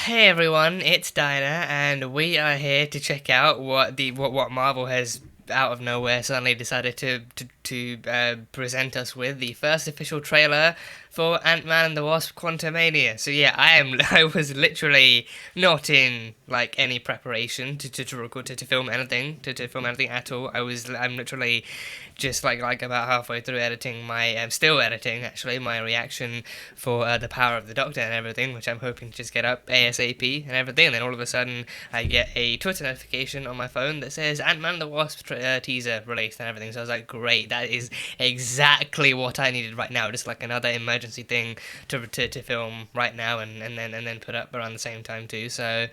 Hey everyone, it's Dinah, and we are here to check out what Marvel has out of nowhere suddenly decided to present us with the first official trailer for Ant-Man and the Wasp: Quantumania. So yeah, I was literally not in like any preparation to record to film anything to film anything at all. I'm literally just like about halfway through editing I'm still editing actually my reaction for the Power of the Doctor and everything, which I'm hoping to just get up ASAP and everything. And then all of a sudden I get a Twitter notification on my phone that says Ant-Man and the Wasp teaser released and everything. So I was like, great, that is exactly what I needed right now. Just like another emergency thing to film right now and then put up around the same time too. So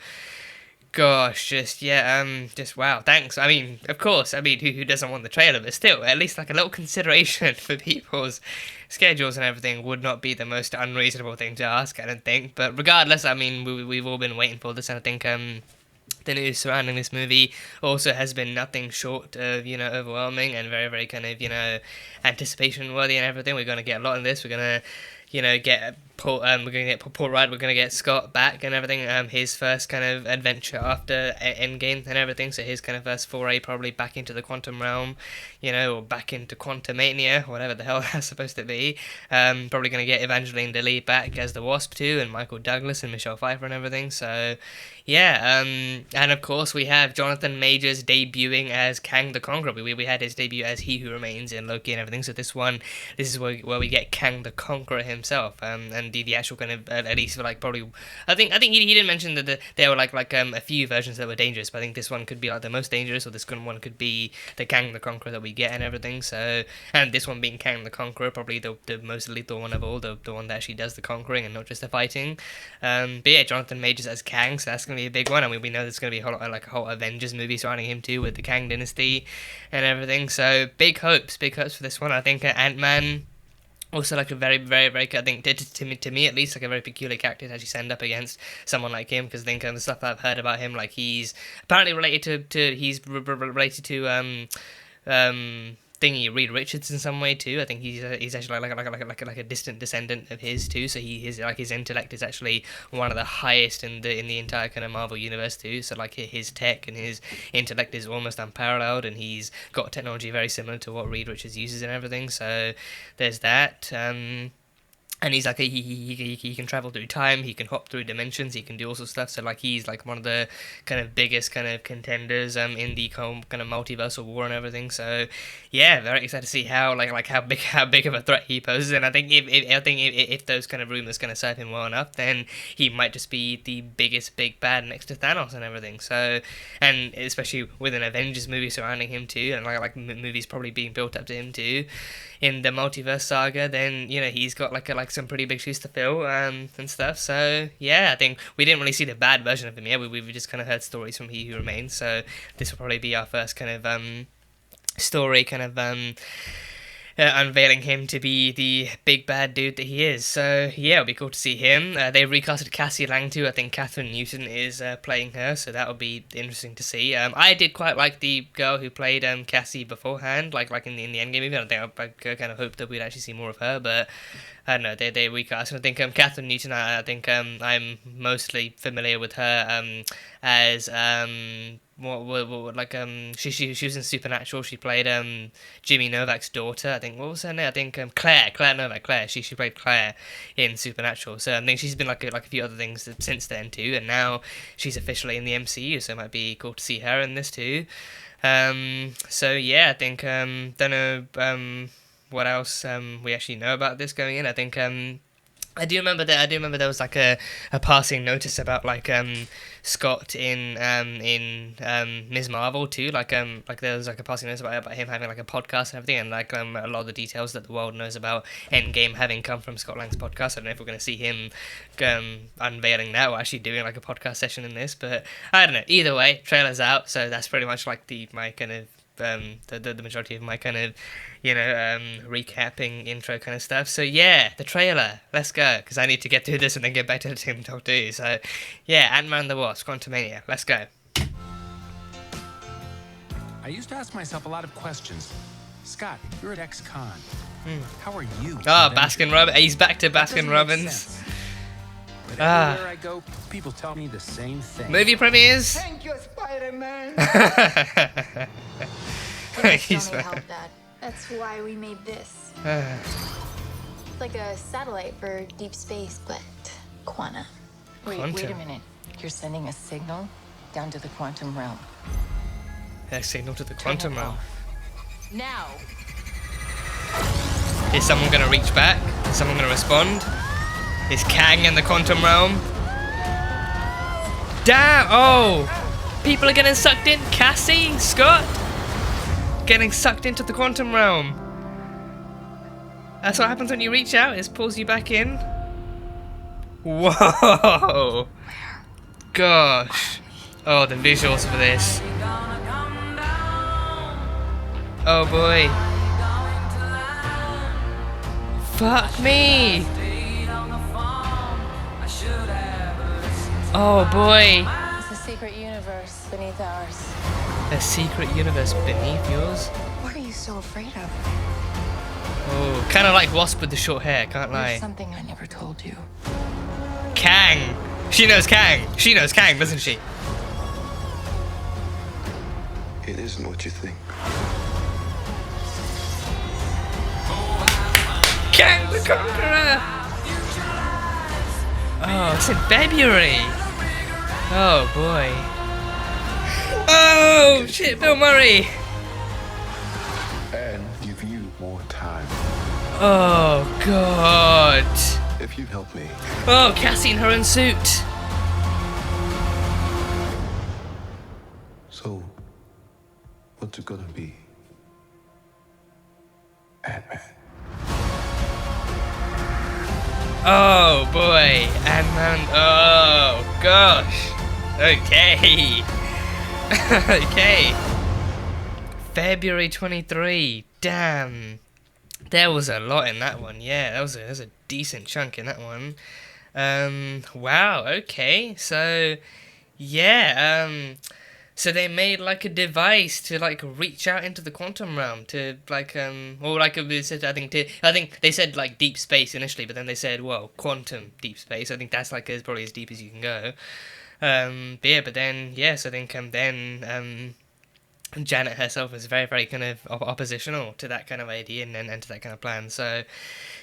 gosh, just wow, thanks. I mean, of course, who doesn't want the trailer, but still, at least like a little consideration for people's schedules and everything would not be the most unreasonable thing to ask, I don't think. But regardless, I mean, we've all been waiting for this, and I think the news surrounding this movie also has been nothing short of, overwhelming and very, very kind of, anticipation worthy and everything. We're going to get a lot of this. We're going to, get Paul, we're going to get Paul Rudd, we're going to get Scott back and everything, his first kind of adventure after Endgame and everything, so his kind of first foray probably back into the quantum realm, or back into Quantumania, whatever the hell that's supposed to be. Probably going to get Evangeline Lilly back as the Wasp too, and Michael Douglas and Michelle Pfeiffer and everything, so yeah, and of course we have Jonathan Majors debuting as Kang the Conqueror. We had his debut as He Who Remains in Loki and everything, so this is where we get Kang the Conqueror himself, and the actual kind of, at least for like probably, I think he didn't mention that there were like a few versions that were dangerous, but I think this one could be like the most dangerous, or this one could be the Kang the Conqueror that we get and everything, so, and this one being Kang the Conqueror, probably the most lethal one of all, the one that actually does the conquering and not just the fighting, but yeah, Jonathan Majors as Kang, so that's going to be a big one. I mean, we know there's going to be a whole Avengers movie surrounding him too, with the Kang Dynasty and everything, so big hopes for this one. I think Ant-Man, also like a very, very, very, I think to me at least, like a very peculiar character to actually stand up against someone like him, because I think the stuff I've heard about him, like he's apparently related to related to thingy Reed Richards in some way too. I think he's actually like a distant descendant of his too. So his intellect is actually one of the highest in the entire kind of Marvel universe too. So like his tech and his intellect is almost unparalleled, and he's got technology very similar to what Reed Richards uses and everything. So there's that. And he's like he can travel through time, he can hop through dimensions, he can do all sorts of stuff. So like he's like one of the kind of biggest kind of contenders in the kind of multiversal war and everything. So yeah, very excited to see how how big of a threat he poses. And I think if those kind of rumors kind of serve him well enough, then he might just be the biggest big bad next to Thanos and everything. So, and especially with an Avengers movie surrounding him too, and like movies probably being built up to him too in the multiverse saga, then he's got like some pretty big shoes to fill and stuff. So yeah, I think we didn't really see the bad version of him yet. We've just kind of heard stories from He Who Remains. So this will probably be our first kind of story, kind of unveiling him to be the big bad dude that he is. So yeah, it'll be cool to see him. They recasted Cassie Lang too. I think Catherine Newton is playing her, so that'll be interesting to see. I did quite like the girl who played Cassie beforehand, like in the Endgame movie. I think I kind of hoped that we'd actually see more of her, but I don't know, they recast. And I think Catherine Newton, I think I'm mostly familiar with her as she was in Supernatural. She played Jimmy Novak's daughter. I think, what was her name? I think Claire Novak. She played Claire in Supernatural. So I think she's been like a few other things since then too. And now she's officially in the MCU. So it might be cool to see her in this too. So yeah, I think don't know what else we actually know about this going in. I think I do remember there was like a passing notice about like Scott in Ms. Marvel too, like there was like a passing notice about him having like a podcast and everything, and like a lot of the details that the world knows about Endgame having come from Scott Lang's podcast. I don't know if we're going to see him unveiling that or actually doing like a podcast session in this, but I don't know. Either way, trailer's out, so that's pretty much like my kind of the majority of my kind of recapping intro kind of stuff. So yeah, the trailer, let's go, because I need to get through this and then get back to editing Talk 2. So yeah, Ant-Man and the Wasp: Quantumania, let's go. I used to ask myself a lot of questions. Scott, you're at ex-con. How are you? Baskin Robbins. He's back to Baskin Robbins. But Ah. everywhere I go, people tell me the same thing. Movie premieres. Thank you, Spider-Man. We He's still need fine. help, Dad. That's why we made this. Ah. It's like a satellite for deep space, but quanta. Wait Quantum. a minute. You're sending a signal down to the quantum realm. A signal to the Turn quantum it realm. off. Now. Is someone gonna reach back? Is someone gonna respond? Is Kang in the quantum realm? Damn! Oh! People are getting sucked in. Cassie? Scott? Getting sucked into the quantum realm. That's what happens when you reach out. It pulls you back in. Whoa! Gosh. Oh, the visuals for this. Oh boy. Fuck me! Oh boy! It's a secret universe beneath ours. A secret universe beneath yours? What are you so afraid of? Oh, kind of like Wasp with the short hair, can't lie. There's something I never told you. Kang! She knows Kang! She knows Kang, doesn't she? It isn't what you think. Kang the Conqueror! Oh, it's in February! Oh boy. Oh shit, Bill Murray! And give you more time. Oh god! If you help me, Oh, Cassie in her own suit! so what's it gonna be? Ant-Man. Oh boy, Ant-Man, oh gosh. Okay. Okay. February 23, damn. There was a lot in that one, yeah, that was a decent chunk in that one. Wow, okay, so, yeah, so they made like a device to like reach out into the quantum realm to like or like it said, I think they said like deep space initially, but then they said, well, quantum deep space. I think that's like as probably as deep as you can go. But yeah, but then yes, I think then Janet herself was very, very kind of oppositional to that kind of idea and to that kind of plan. So,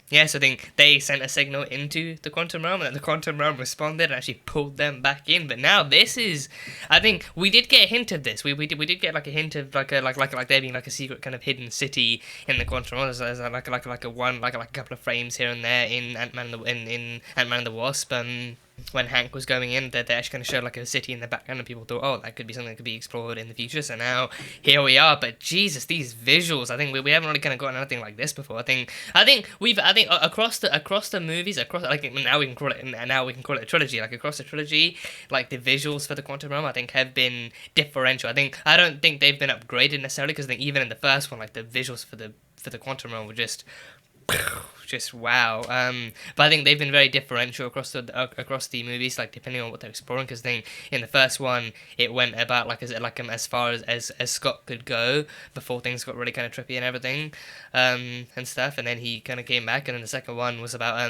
yes, I think they sent a signal into the quantum realm, and then the quantum realm responded and actually pulled them back in. But now this is, I think we did get a hint of this. We did get like a hint of like there being like a secret kind of hidden city in the quantum realm. There's like a couple of frames here and there in Ant-Man in Ant-Man and the Wasp. When Hank was going in, they actually kind of showed like a city in the background, and people thought, oh, that could be something that could be explored in the future. So now here we are. But Jesus, these visuals! I think we haven't really kind of gotten anything like this before. I think across the movies, across like now we can call it a trilogy. Like across the trilogy, like the visuals for the quantum realm, I think have been differential. I don't think they've been upgraded necessarily, because I think even in the first one, like the visuals for the quantum realm were just wow. But I think they've been very differential across the movies, like depending on what they're exploring. Because I think in the first one it went about as far as Scott could go before things got really kind of trippy and everything, and stuff. And then he kind of came back, and then the second one was about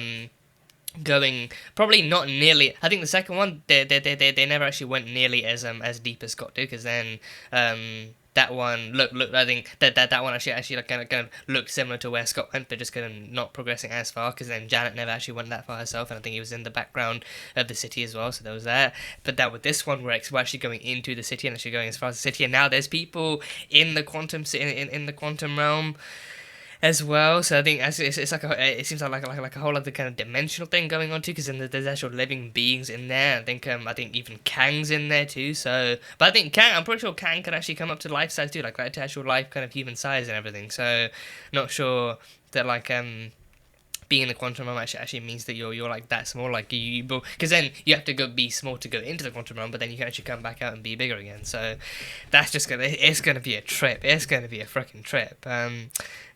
going probably not nearly. I think the second one they never actually went nearly as deep as Scott did, because then that one looked. I think that one actually like kind of looked similar to where Scott went, but just kind of not progressing as far, because then Janet never actually went that far herself, and I think he was in the background of the city as well. So there was that. But that with this one, we're actually going into the city and actually going as far as the city, and now there's people in the quantum in the quantum realm as well. So I think it's like it seems like a whole other kind of dimensional thing going on too, because then there's actual living beings in there. I think even Kang's in there too. So, but I think I'm pretty sure Kang can actually come up to life size too, like to actual life kind of human size and everything. So, not sure that being in the quantum realm actually means that you're like that small, like because then you have to be small to go into the quantum realm, but then you can actually come back out and be bigger again. So that's just it's gonna be a trip. It's gonna be a freaking trip.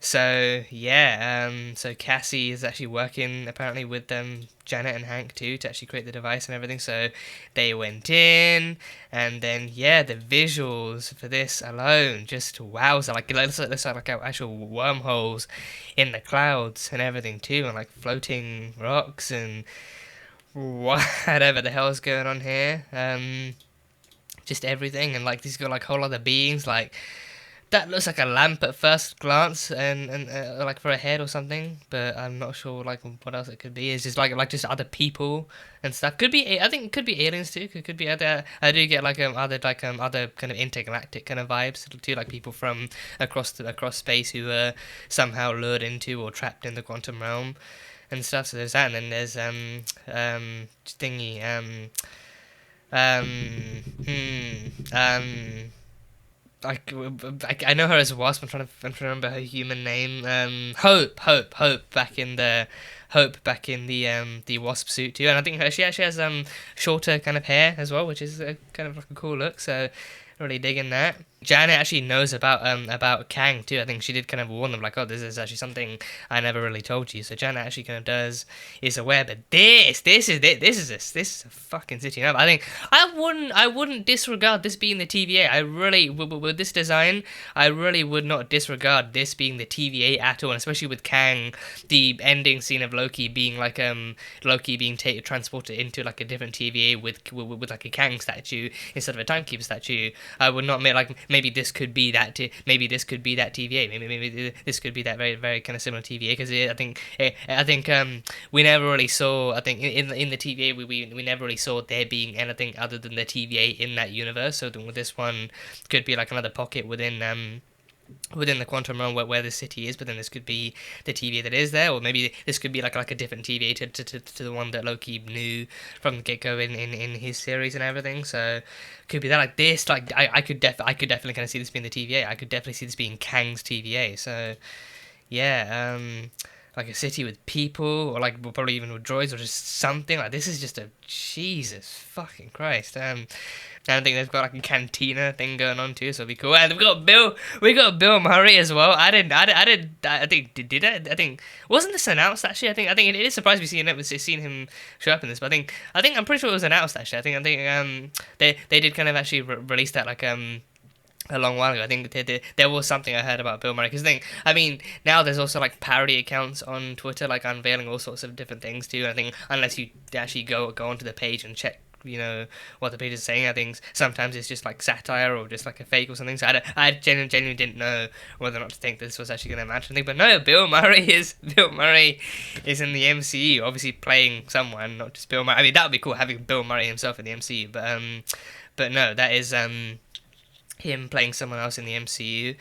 So yeah, so Cassie is actually working apparently with Janet and Hank too to actually create the device and everything. So they went in, and then yeah, the visuals for this alone just wowza. Like it looks like actual wormholes in the clouds and everything too, and like floating rocks, and whatever the hell's going on here. Just everything, and like he's got like whole other beings. Like that looks like a lamp at first glance, and like for a head or something. But I'm not sure like what else it could be. It's just like just other people and stuff. Could be I think it could be aliens too. Could be other. I do get like other kind of intergalactic kind of vibes too, like people from across space who are somehow lured into or trapped in the quantum realm and stuff. So there's that, and then there's thingy I know her as Wasp. I'm trying to remember her human name. Hope back in the the Wasp suit too, and I think she actually has shorter kind of hair as well, which is kind of like a cool look. So really digging that. Janet actually knows about Kang too. I think she did kind of warn them like, oh, this is actually something I never really told you. So Janet actually kind of is aware. But this is a fucking city. I think I wouldn't disregard this being the TVA. I really with this design, I really would not disregard this being the TVA at all. And especially with Kang, the ending scene of Loki being like Loki being transported into like a different TVA with like a Kang statue instead of a Timekeeper statue. I would not admit like. Maybe this could be that. Maybe this could be that TVA. Maybe this could be that very very kind of similar TVA. Because I think we never really saw. I think in the TVA we never really saw there being anything other than the TVA in that universe. So this one could be like another pocket within the quantum realm where the city is, but then this could be the TVA that is there, or maybe this could be like a different TVA to the one that Loki knew from the get-go in his series and everything. So could be that like this, like I could definitely kind of see this being the TVA. I could definitely see this being Kang's TVA. So yeah, like a city with people, or like probably even with droids, or just something like this. Is just a Jesus fucking Christ. I don't think they've got like a cantina thing going on too, so it'll be cool. And we got Bill Murray as well. I think wasn't this announced actually? I think it is surprised me seeing him show up in this, but I think I'm pretty sure it was announced actually. I think they did kind of actually release that like a long while ago. I think there was something I heard about Bill Murray, because I mean now there's also like parody accounts on Twitter like unveiling all sorts of different things too. I think unless you actually go onto the page and check what the page is saying, I think sometimes it's just like satire or just like a fake or something. So I genuinely didn't know whether or not to think this was actually going to match anything. But no, Bill Murray is in the MCU, obviously playing someone, not just Bill Murray. I mean that would be cool having Bill Murray himself in the MCU, but no, that is him playing someone else in the MCU.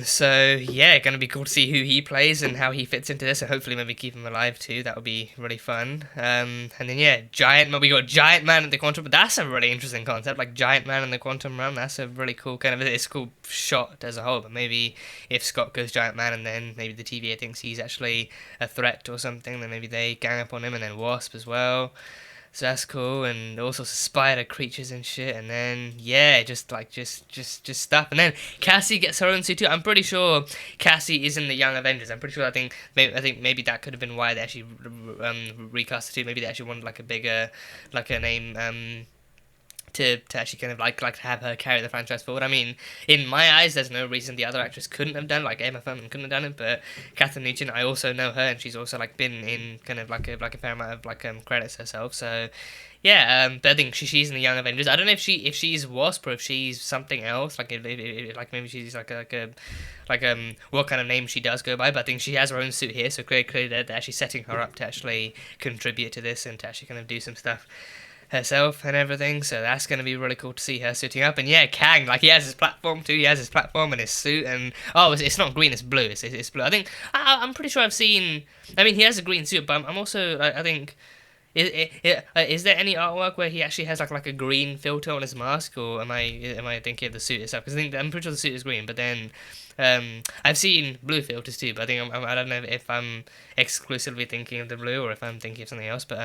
So yeah, gonna be cool to see who he plays and how he fits into this, and hopefully maybe keep him alive too. That would be really fun. And then yeah, we got Giant Man in the Quantum. But that's a really interesting concept, like Giant Man in the Quantum Realm. That's a really cool it's a cool shot as a whole. But maybe if Scott goes Giant Man and then maybe the TVA thinks he's actually a threat or something, then maybe they gang up on him, and then Wasp as well. So that's cool, and all sorts of spider creatures and shit, and then yeah, just stuff. And then Cassie gets her own suit too. I'm pretty sure Cassie is in the Young Avengers. I'm pretty sure. I think maybe that could have been why they actually recast it too. Maybe they actually wanted like a bigger, like a name to actually kind of like to have her carry the franchise forward. I mean, in my eyes, there's no reason the other actress couldn't have done, like Emma Thurman couldn't have done it, but Catherine Nugent, I also know her, and she's also like been in kind of like a fair amount of like credits herself. So yeah, but I think she's in the Young Avengers. I don't know if she's Wasp or if she's something else. Like like maybe she's like what kind of name she does go by. But I think she has her own suit here, so clearly they're actually setting her up to actually contribute to this and to actually kind of do some stuff herself and everything. So that's going to be really cool to see her suiting up. And yeah, Kang, like he has his platform too. He has his platform and his suit, and it's not green, it's blue. It's blue. I think I'm pretty sure I've seen. I mean, he has a green suit, but I'm also I think. Is there any artwork where he actually has like a green filter on his mask, or am I thinking of the suit itself? Because I'm pretty sure the suit is green, but then I've seen blue filters too. But I think I don't know if I'm exclusively thinking of the blue or if I'm thinking of something else. But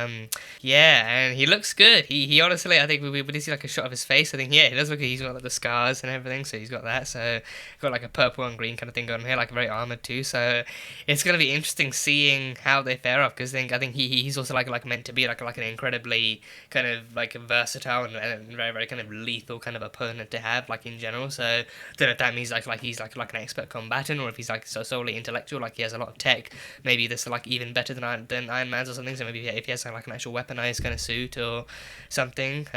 yeah, and he looks good. He honestly, I think we did see like a shot of his face. I think yeah, he does look good. He's got like the scars and everything, so he's got that. So got like a purple and green kind of thing going on here, like very armored too. So it's gonna be interesting seeing how they fare off, because I think he's also like meant to be like an incredibly kind of like versatile and very very kind of lethal kind of opponent to have like in general. So I don't know if that means like he's like an an expert combatant, or if he's like so solely intellectual, like he has a lot of tech, maybe this like even better than Iron Man's or something. So maybe if he has like an actual weaponized kind of suit or something.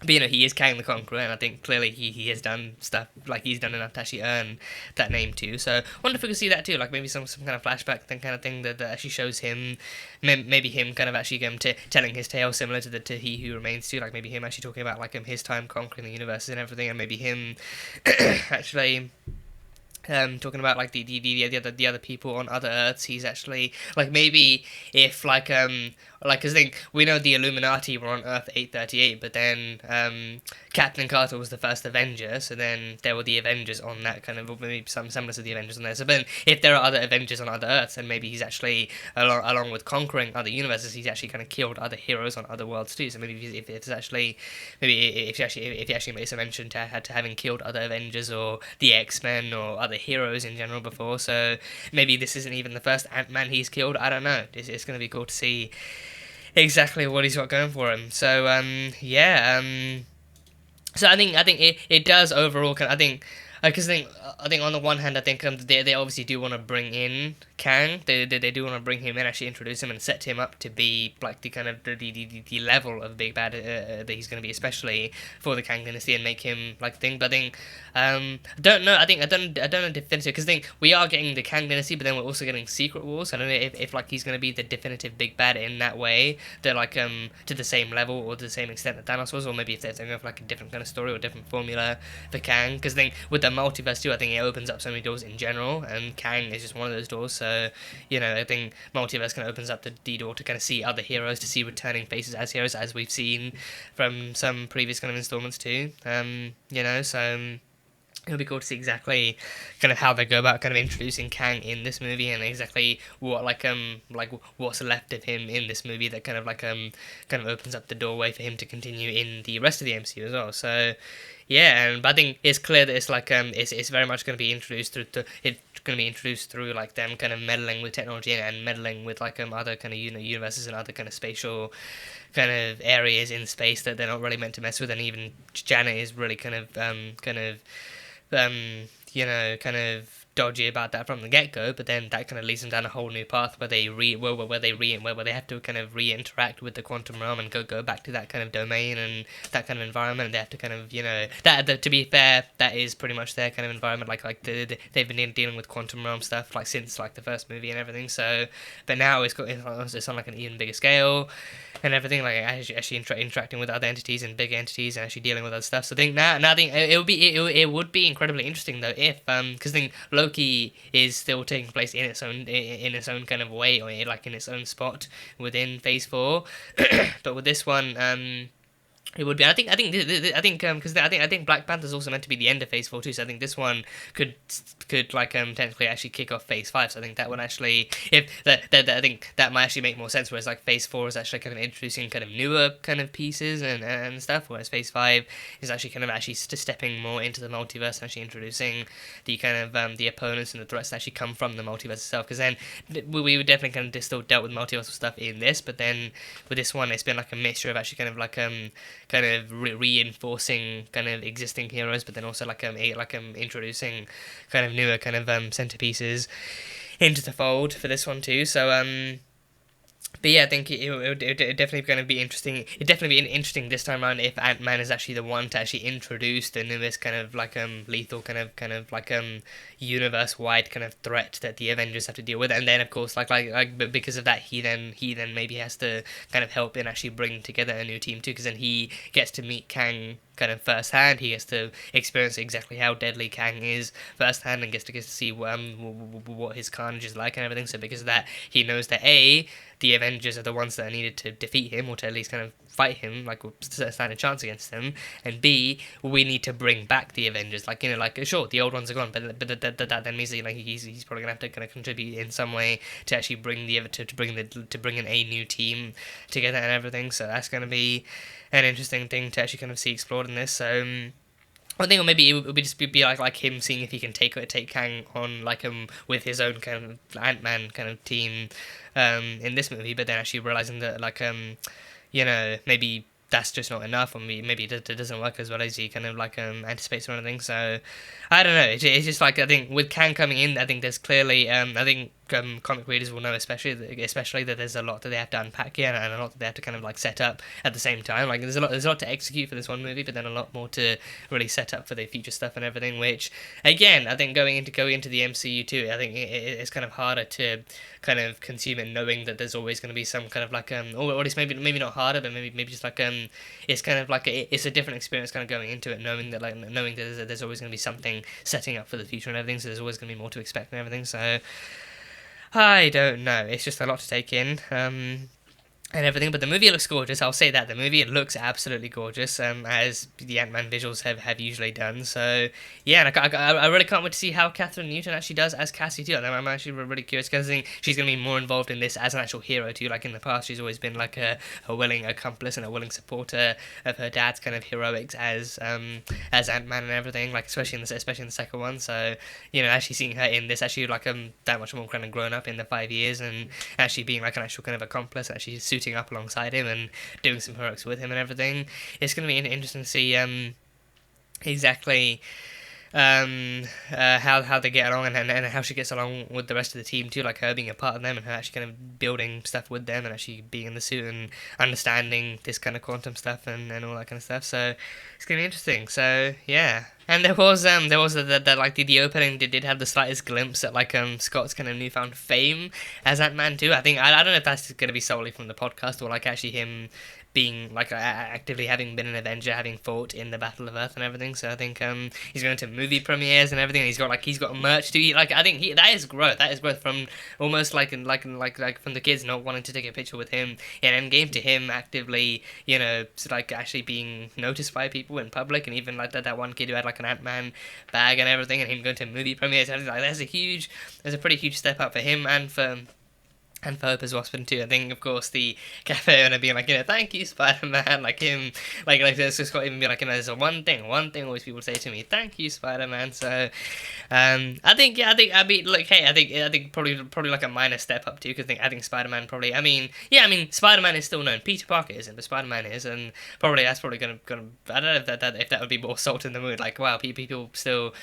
But he is Kang the Conqueror, and I think clearly he has done stuff, like he's done enough to actually earn that name too. So I wonder if we could see that too, like maybe some kind of flashback kind of thing that actually shows him, maybe him kind of actually telling his tale similar to He Who Remains too, like maybe him actually talking about like his time conquering the universes and everything, and maybe him actually. Talking about like the other people on other Earths, he's actually like maybe if like because I think we know the Illuminati were on Earth 838, but then Captain Carter was the first Avenger, so then there were the Avengers on that kind of, maybe some semblance of the Avengers on there. So then if there are other Avengers on other Earths, then maybe he's actually along with conquering other universes, he's actually kind of killed other heroes on other worlds too. So maybe if it's actually if he actually makes a mention to having killed other Avengers or the X-Men or other heroes in general before, so maybe this isn't even the first Ant-Man he's killed. I don't know. It's going to be cool to see exactly what he's got going for him. So so I think it does overall. I think on the one hand, I think they obviously do want to bring in Kang. They do want to bring him in, actually introduce him and set him up to be like the kind of the level of big bad that he's going to be, especially for the Kang Dynasty, and make him like thing. But I think I don't know definitive, because I think we are getting the Kang Dynasty, but then we're also getting Secret Wars. I don't know if like he's going to be the definitive big bad in that way, that like to the same level or to the same extent that Thanos was, or maybe if they're going for like a different kind of story or different formula for Kang. Because I think with the multiverse too, I think it opens up so many doors in general, and Kang is just one of those doors. So I think multiverse kind of opens up the door to kind of see other heroes, to see returning faces as heroes, as we've seen from some previous kind of installments too. So it'll be cool to see exactly kind of how they go about kind of introducing Kang in this movie, and exactly what like what's left of him in this movie that kind of opens up the doorway for him to continue in the rest of the MCU as well. So yeah, but I think it's clear that it's like it's very much going to be introduced through like them kind of meddling with technology and meddling with like other kind of universes and other kind of spatial kind of areas in space that they're not really meant to mess with. And even Janet is really kind of dodgy about that from the get-go, but then that kind of leads them down a whole new path where they have to kind of re-interact with the quantum realm and go back to that kind of domain and that kind of environment. And they have to kind of that to be fair, that is pretty much their kind of environment. They've been dealing with quantum realm stuff like since like the first movie and everything. So, but now it's on like an even bigger scale and everything, like actually interacting with other entities and big entities and actually dealing with other stuff. So I think now I think it would be incredibly interesting though if because I think Loki is still taking place in its own kind of way, or like in its own spot within Phase 4, but with this one. It would be. I think Black Panther's also meant to be the end of Phase 4 too. So I think this one could like technically actually kick off Phase 5. So I think that would actually, I think that might actually make more sense. Whereas like Phase 4 is actually kind of introducing kind of newer kind of pieces and stuff. Whereas Phase 5 is actually kind of actually stepping more into the multiverse, and actually introducing the kind of the opponents and the threats that actually come from the multiverse itself. Because then we would definitely kind of still dealt with multiversal stuff in this, but then with this one it's been like a mixture of actually kind of like kind of reinforcing kind of existing heroes, but then also like introducing kind of newer kind of centerpieces into the fold for this one too. So but yeah, I think it definitely going to be interesting. It'd definitely be interesting this time around if Ant-Man is actually the one to actually introduce the newest kind of like lethal kind of like universe-wide kind of threat that the Avengers have to deal with. And then of course but because of that, he then maybe has to kind of help in actually bring together a new team too, because then he gets to meet Kang kind of firsthand. He gets to experience exactly how deadly Kang is firsthand, and gets to see what his carnage is like and everything. So because of that, he knows that the Avengers are the ones that are needed to defeat him, or to at least kind of fight him, like stand a chance against him, and B, we need to bring back the Avengers. Sure, the old ones are gone, but that then means that he's probably gonna have to kind of contribute in some way to actually bring to bring in a new team together and everything. So that's gonna be an interesting thing to actually kind of see explored in this. So I think maybe it would just be like him seeing if he can take Kang on with his own kind of Ant-Man kind of team in this movie, but then actually realizing that maybe that's just not enough, or maybe it doesn't work as well as he kind of like anticipates or anything. So I don't know. It's just like, I think with Kang coming in, I think there's clearly I think comic readers will know especially that there's a lot that they have to unpack here, and a lot that they have to kind of like set up at the same time. Like there's a lot to execute for this one movie, but then a lot more to really set up for the future stuff and everything. Which again, I think going into the MCU too, I think it's kind of harder to kind of consume it, knowing that there's always going to be some kind of like or at least maybe not harder, but maybe just like it's kind of like it's a different experience kind of going into it, knowing that there's always going to be something setting up for the future and everything, so there's always going to be more to expect and everything. So I don't know, it's just a lot to take in. And everything, but the movie looks gorgeous. I'll say that the movie looks absolutely gorgeous, as the Ant-Man visuals have usually done. So yeah, and I really can't wait to see how Catherine Newton actually does as Cassie too. I'm actually really curious, because I think she's going to be more involved in this as an actual hero too. Like in the past, she's always been like a willing accomplice and a willing supporter of her dad's kind of heroics as Ant-Man and everything. Like especially in the second one. So actually seeing her in this, actually like that much more kind of grown up in the 5 years, and actually being like an actual kind of accomplice, actually suiting up alongside him and doing some heroics with him and everything. It's going to be interesting to see exactly how they get along, and how she gets along with the rest of the team too, like her being a part of them and her actually kind of building stuff with them and actually being in the suit and understanding this kind of quantum stuff and all that kind of stuff. So it's gonna be interesting. So yeah. And there was the opening did have the slightest glimpse at like Scott's kind of newfound fame as Ant-Man too. I don't know if that's gonna be solely from the podcast or like actually him being like actively having been an Avenger, having fought in the Battle of Earth and everything. So I think he's going to movie premieres and everything. And he's got merch to eat. Like I think that is growth. That is growth from almost like from the kids not wanting to take a picture with him in Endgame to him actively like actually being noticed by people in public, and even like that one kid who had like an Ant-Man bag and everything, and him going to movie premieres. Like there's a pretty huge step up for him and for Hope as Wasp too. I think, of course, the cafe owner being like, thank you, Spider-Man, like him, like there's just got to even be like, there's one thing always people say to me, thank you, Spider-Man. So, I think probably like a minor step up too, because I think Spider-Man probably, Spider-Man is still known, Peter Parker isn't, but Spider-Man is, and that's probably gonna, I don't know if that would be more salt in the mood, like, wow, people still.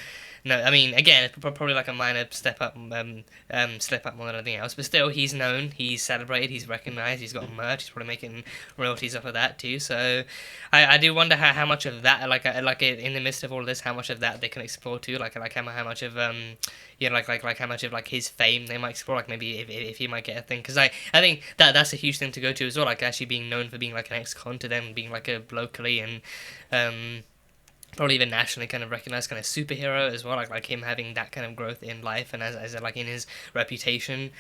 No, I mean, again, it's probably like a minor step up more than anything else. But still, he's known, he's celebrated, he's recognised, he's got merch, he's probably making royalties off of that too. So, I do wonder how much of that, like in the midst of all of this, how much of that they can explore too. Like how much of like how much of like his fame they might explore. Like maybe if he might get a thing, because I think that's a huge thing to go to as well. Like actually being known for being like an ex-con to them, being like a locally and probably even nationally kind of recognized kind of superhero as well, like him having that kind of growth in life and as like in his reputation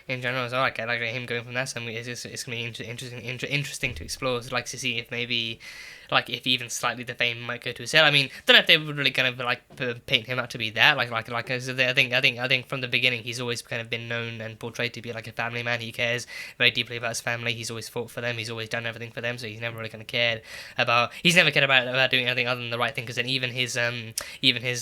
in general as well, like him going from that. So it's gonna be interesting to explore. So, like to see if maybe like if even slightly the fame might go to his head. I mean, don't know if they would really kind of like paint him out to be that I think from the beginning he's always kind of been known and portrayed to be like a family man. He cares very deeply about his family. He's always fought for them. He's always done everything for them. So he's never really kind of cared about doing anything other than the right thing. Because then even his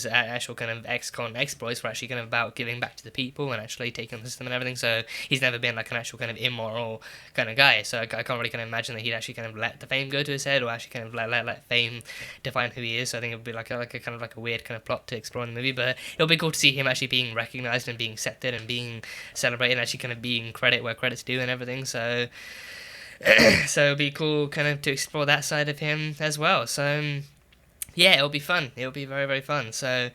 actual kind of ex-con exploits were actually kind of about giving back to the people and actually taking the system and everything. So he's never been like an actual kind of immoral kind of guy. So I can't really kind of imagine that he'd actually kind of let the fame go to his head, or actually kind of let fame define who he is. So I think it would be like a kind of like a weird kind of plot to explore in the movie. But it'll be cool to see him actually being recognised and being accepted and being celebrated and actually kind of being credit where credit's due and everything. So so it'll be cool kind of to explore that side of him as well. So yeah, it'll be fun. It'll be very, very fun. So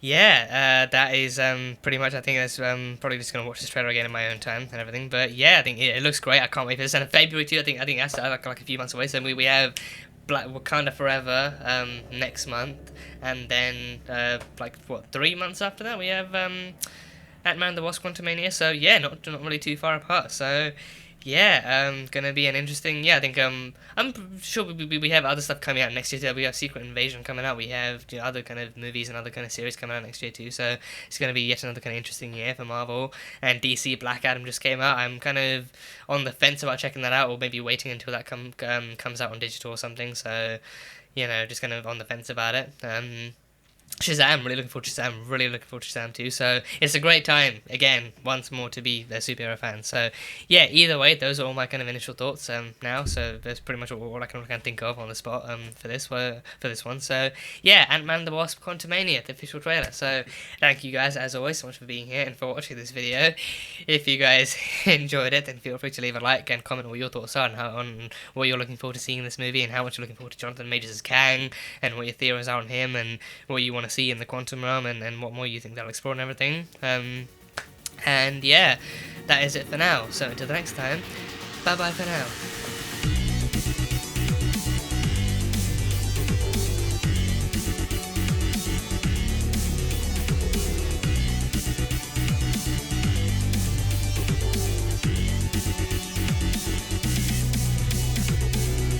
yeah, that is pretty much. I think that's probably just gonna watch this trailer again in my own time and everything. But yeah, I think it looks great. I can't wait for this. And in February too. I think that's like a few months away. So we have Black Wakanda Forever next month, and then 3 months after that we have Ant-Man the Wasp Quantumania. So yeah, not really too far apart. So yeah, gonna be an interesting. Yeah, I think I'm sure we have other stuff coming out next year too. We have Secret Invasion coming out. We have other kind of movies and other kind of series coming out next year too. So it's gonna be yet another kind of interesting year for Marvel. And DC Black Adam just came out. I'm kind of on the fence about checking that out, or maybe waiting until that comes out on digital or something. So just kind of on the fence about it. Shazam, really looking forward to Shazam, really looking forward to Shazam too. So it's a great time, again, once more to be a superhero fan. So yeah, either way, those are all my kind of initial thoughts now. So that's pretty much all I can think of on the spot for this one. So yeah, Ant-Man and the Wasp: Quantumania, the official trailer. So thank you guys as always so much for being here and for watching this video. If you guys enjoyed it, then feel free to leave a like and comment what your thoughts are on what you're looking forward to seeing in this movie and how much you're looking forward to Jonathan Majors as Kang and what your theories are on him and what you want to see in the quantum realm and what more you think they'll explore and everything. And yeah, that is it for now. So until the next time, bye bye for now.